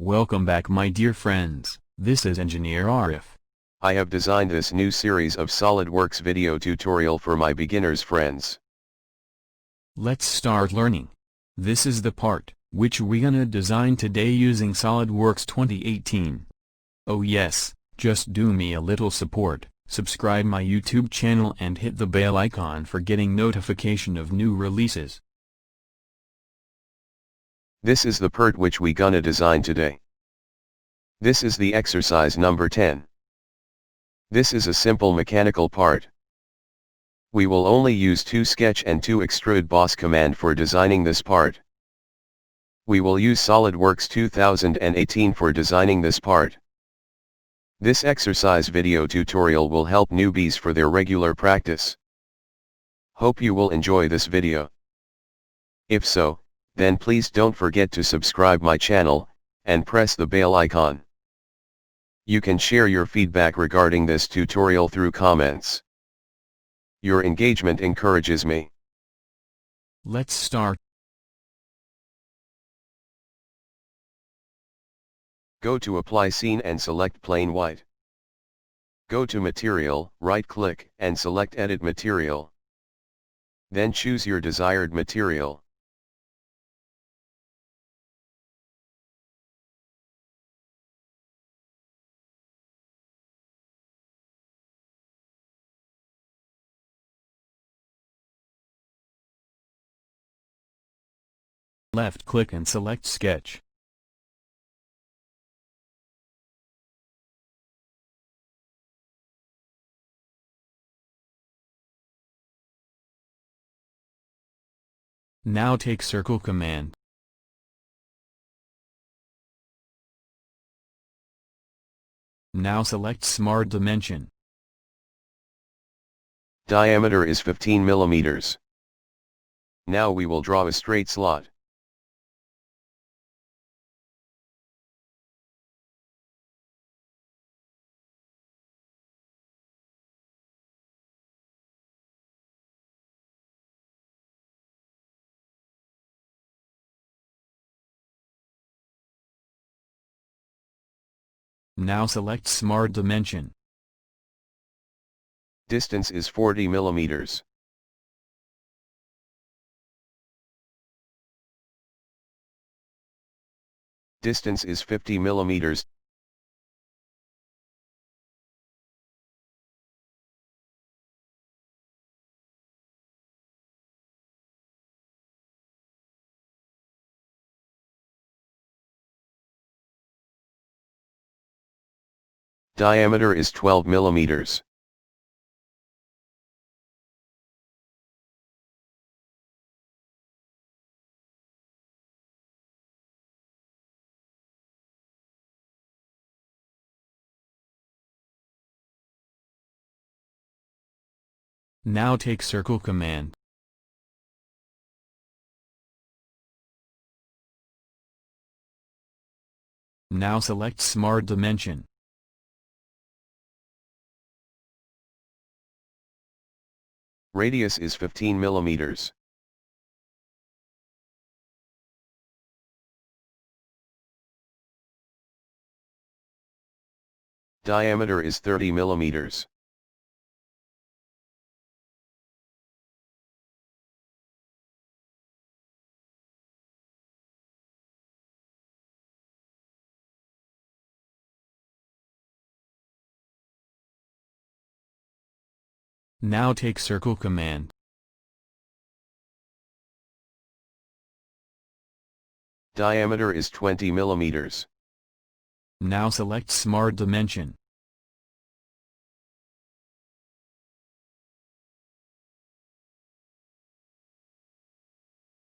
Welcome back my dear friends, this is Engineer Arif. I have designed this new series of SolidWorks video tutorial for my beginners friends. Let's start learning. This is the part, which we gonna design today using SolidWorks 2018. Oh yes, just do me a little support, subscribe my YouTube channel and hit the bell icon for getting notification of new releases. This is the part which we gonna design today. This is the exercise number 10. This is a simple mechanical part. We will only use 2 sketch and 2 extrude boss command for designing this part. We will use SolidWorks 2018 for designing this part. This exercise video tutorial will help newbies for their regular practice. Hope you will enjoy this video. If so, then please don't forget to subscribe my channel, and press the bell icon. You can share your feedback regarding this tutorial through comments. Your engagement encourages me. Let's start. Go to Apply Scene and select Plain White. Go to Material, right-click, and select Edit Material. Then choose your desired material. Left-click and select Sketch. Now take Circle command. Now select Smart Dimension. Diameter is 15 mm. Now we will draw a straight slot. Now select Smart Dimension. Distance is 40 mm. Distance is 50 mm. Diameter is 12 mm. Now take Circle command. Now select Smart Dimension. Radius is 15 mm. Diameter is 30 mm. Now take Circle command. Diameter is 20 mm. Now select Smart Dimension.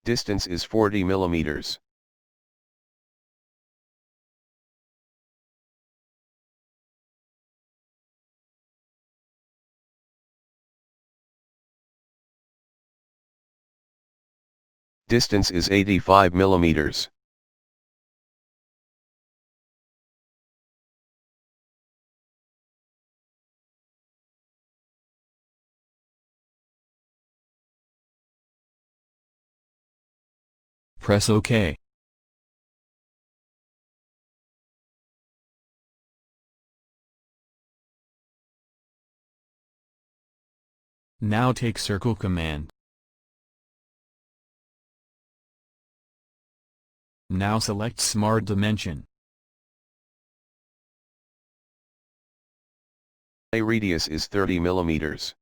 Distance is 40 mm. Distance is 85 mm. Press OK. Now take circle command. Now select Smart Dimension. A radius is 30 millimeters.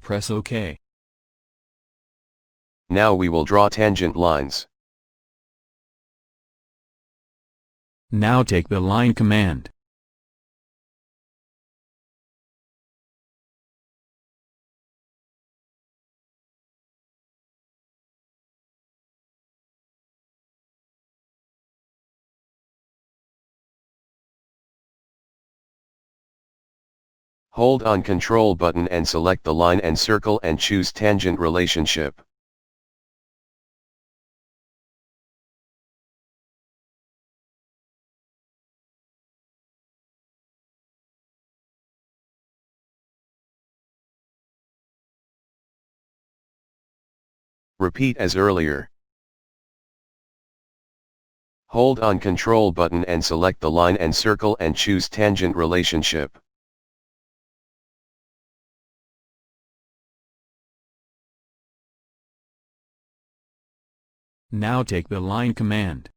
Press OK. Now we will draw tangent lines. Now take the line command. Hold on Control button and select the line and circle and choose tangent relationship. Repeat as earlier. Hold on Control button and select the line and circle and choose tangent relationship. Now take the line command.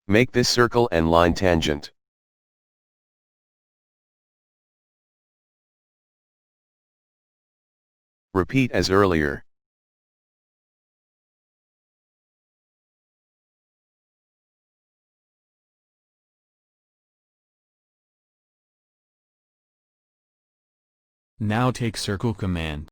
Make this circle and line tangent. Repeat as earlier. Now take circle command.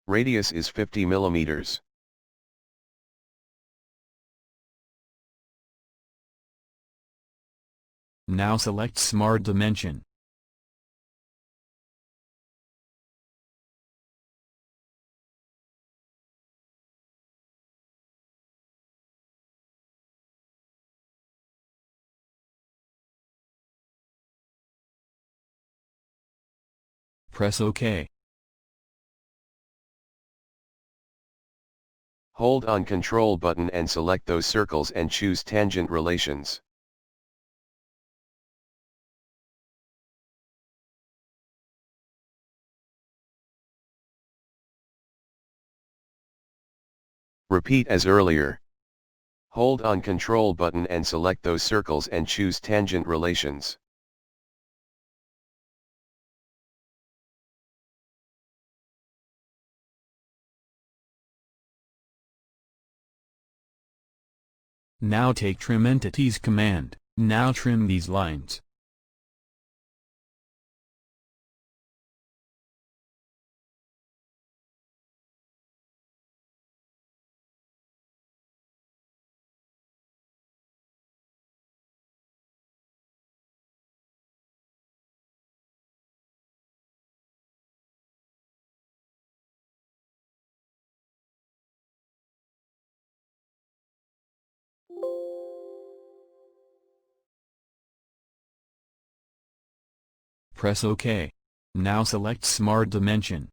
Radius is 50 millimeters. Now select Smart Dimension. Press OK. Hold on Control button and select those circles and choose tangent relations. Repeat as earlier. Hold on Control button and select those circles and choose tangent relations. Now take Trim Entities command. Now trim these lines. Press OK. Now select Smart Dimension.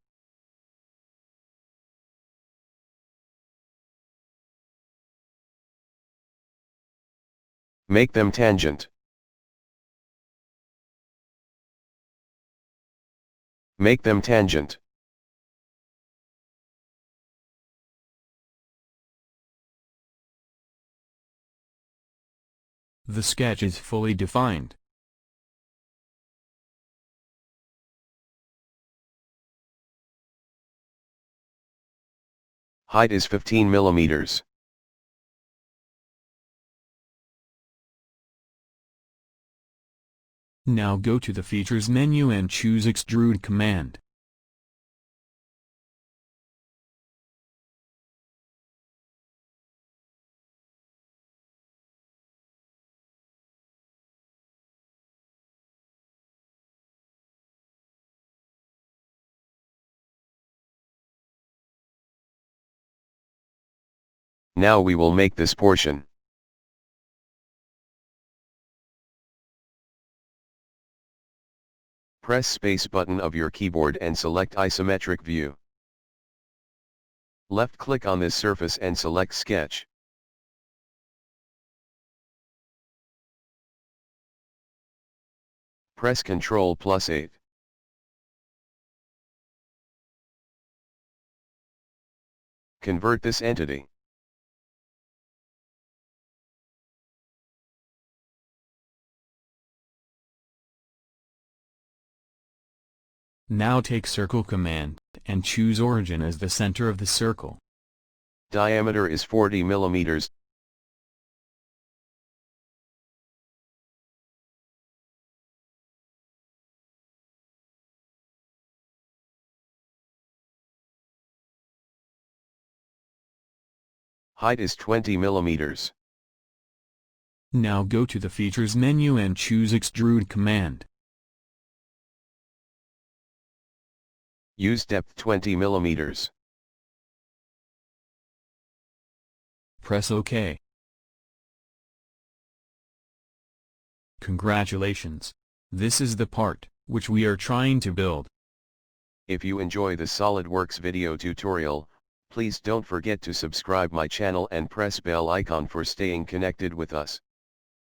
Make them tangent. Make them tangent. The sketch is fully defined. Height is 15 millimeters. Now go to the Features menu and choose Extrude command. Now we will make this portion. Press space button of your keyboard and select isometric view. Left click on this surface and select sketch. Press Ctrl+8. Convert this entity. Now take Circle command, and choose origin as the center of the circle. Diameter is 40 mm. Height is 20 mm. Now go to the Features menu and choose Extrude command. Use depth 20 mm. Press OK. Congratulations! This is the part which we are trying to build. If you enjoy the SolidWorks video tutorial, please don't forget to subscribe my channel and press bell icon for staying connected with us.